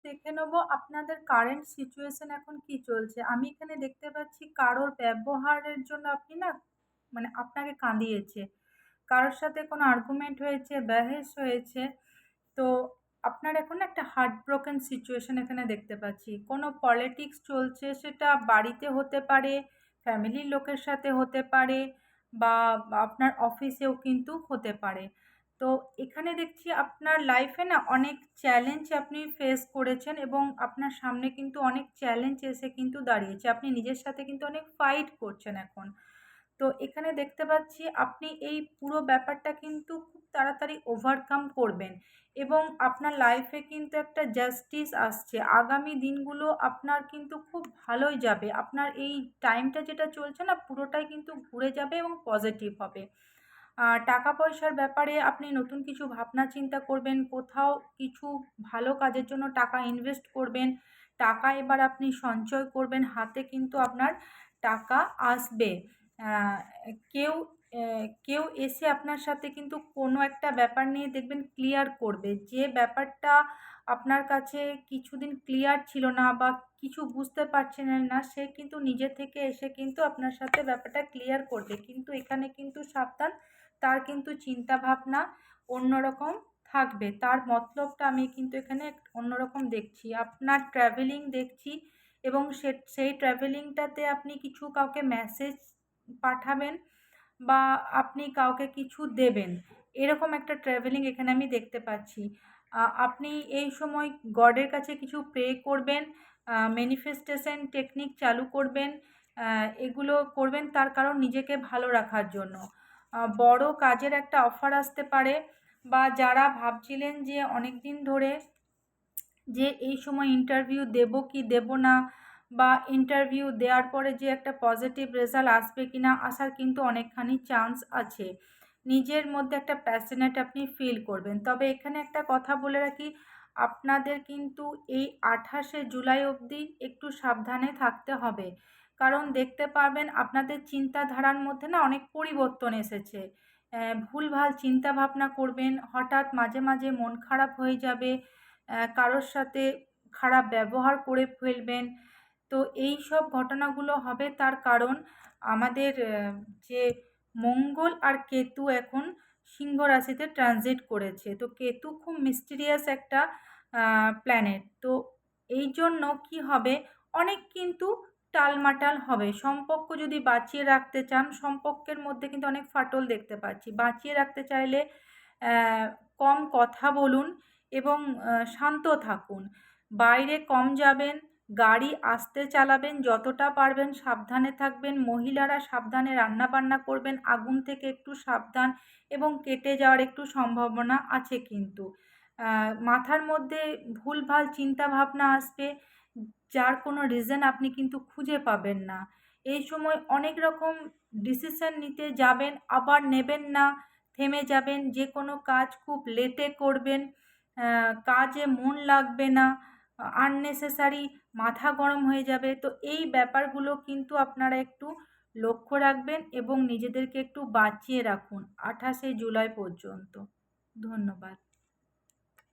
দেখে নেব আপনাদের কারেন্ট সিচুয়েশন এখন কি চলছে। আমি এখানে দেখতে পাচ্ছি কারোর ব্যবহারের জন্য আপনি না মানে আপনাকে কাঁদিয়েছে। কারোর সাথে কোনো আর্গুমেন্ট হয়েছে, বাহেস হয়েছে। তো আপনার এখন না একটা হার্ট ব্রোকেন সিচুয়েশন এখানে দেখতে পাচ্ছি। কোনো পলিটিক্স চলছে, সেটা বাড়িতে হতে পারে, ফ্যামিলির লোকের সাথে হতে পারে বা আপনার অফিসেও কিন্তু হতে পারে। তো এখানে দেখছি আপনার লাইফে না অনেক চ্যালেঞ্জ আপনি ফেস করেছেন এবং আপনার সামনে কিন্তু অনেক চ্যালেঞ্জ এসে কিন্তু দাঁড়িয়েছে। আপনি নিজের সাথে কিন্তু অনেক ফাইট করছেন এখন। তো এখানে দেখতে পাচ্ছি আপনি এই পুরো ব্যাপারটা কিন্তু খুব তাড়াতাড়ি ওভারকাম করবেন এবং আপনার লাইফে কিন্তু একটা জাস্টিস আসছে। আগামী দিনগুলো আপনার কিন্তু খুব ভালোই যাবে। আপনার এই টাইমটা যেটা চলছে না পুরোটাই কিন্তু ঘুরে যাবে এবং পজিটিভ হবে। টাকা পয়সার ব্যাপারে আপনি নতুন কিছু ভাবনা চিন্তা করবেন, কোথাও কিছু ভালো কাজের জন্য টাকা ইনভেস্ট করবেন। টাকা এবার আপনি সঞ্চয় করবেন, হাতে কিন্তু আপনার টাকা আসবে। আ কেউ কেউ এসে আপনার সাথে কিন্তু কোনো একটা ব্যাপার নিয়ে দেখবেন ক্লিয়ার করবে। যে ব্যাপারটা আপনার কাছে কিছুদিন ক্লিয়ার ছিল না বা কিছু বুঝতে পারছিলেন না, সে কিন্তু নিজে থেকে এসে কিন্তু আপনার সাথে ব্যাপারটা ক্লিয়ার করবে। কিন্তু এখানে কিন্তু সাবধান, তার কিন্তু চিন্তাভাবনা অন্যরকম থাকবে। তার মতলবটা আমি কিন্তু এখানে অন্যরকম দেখছি। আপনার ট্রাভেলিং দেখছি এবং সেই ট্রাভেলিংটাতে আপনি কিছু কাউকে মেসেজ পাঠাবেন বা আপনি কাউকে কিছু দেবেন। এরকম একটা ট্রাভেলিং এখানে আমি দেখতে পাচ্ছি। আপনি এই সময় গডের কাছে কিছু প্রে করবেন, ম্যানিফেস্টেশন টেকনিক চালু করবেন। এগুলো করবেন তার কারণ নিজেকে ভালো রাখার জন্য। বড় কাজের একটা অফার আসতে পারে বা যারা ভাবছিলেন যে অনেকদিন ধরে যে এই সময় ইন্টারভিউ দেব কি দেব না বা ইন্টারভিউ দেওয়ার পরে যে একটা পজিটিভ রেজাল্ট আসবে কি না, আসার কিন্তু অনেকখানি চান্স আছে। নিজের মধ্যে একটা প্যাশনেট আপনি ফিল করবেন। তবে এখানে একটা কথা বলে রাখি, আপনাদের কিন্তু এই 28শে জুলাই অবধি একটু সাবধানে থাকতে হবে। কারণ দেখতে পারবেন আপনাদের চিন্তাধারার মধ্যে না অনেক পরিবর্তন এসেছে। ভুলভাল চিন্তাভাবনা করবেন, হঠাৎ মাঝে মাঝে মন খারাপ হয়ে যাবে, কারোর সাথে খারাপ ব্যবহার করে ফেলবেন। তো এই সব ঘটনাগুলো হবে তার কারণ আমাদের যে মঙ্গল আর কেতু এখন সিংহ রাশিতে ট্রানজিট করেছে। তো কেতু খুব মিস্টিরিয়াস একটা প্ল্যানেট। তো এই জন্য কি হবে, অনেক কিন্তু টালমাটাল হবে। সম্পর্ক যদি বাঁচিয়ে রাখতে চান, সম্পর্কের মধ্যে কিন্তু অনেক ফাটল দেখতে পাচ্ছি। বাঁচিয়ে রাখতে চাইলে আহ, কম কথা বলুন এবং শান্ত থাকুন। বাইরে কম যাবেন, গাড়ি আস্তে চালাবেন, যতটা পারবেন সাবধানে থাকবেন। মহিলারা সাবধানে রান্নাবান্না করবেন, আগুন থেকে একটু সাবধান এবং কেটে যাওয়ার একটু সম্ভাবনা আছে কিন্তু। মাথার মধ্যে ভুলভাল চিন্তাভাবনা আসবে, যার কোনো রিজন আপনি কিন্তু খুঁজে পাবেন না। এই সময় অনেক রকম ডিসিশন নিতে যাবেন, আবার নেবেন না, থেমে যাবেন। যে কোনো কাজ খুব লেটে করবেন, কাজে মন লাগবে না, আননেসেসারি মাথা গরম হয়ে যাবে। তো এই ব্যাপারগুলো কিন্তু আপনারা একটু লক্ষ্য রাখবেন এবং নিজেদেরকে একটু বাঁচিয়ে রাখুন 28শে জুলাই পর্যন্ত। ধন্যবাদ।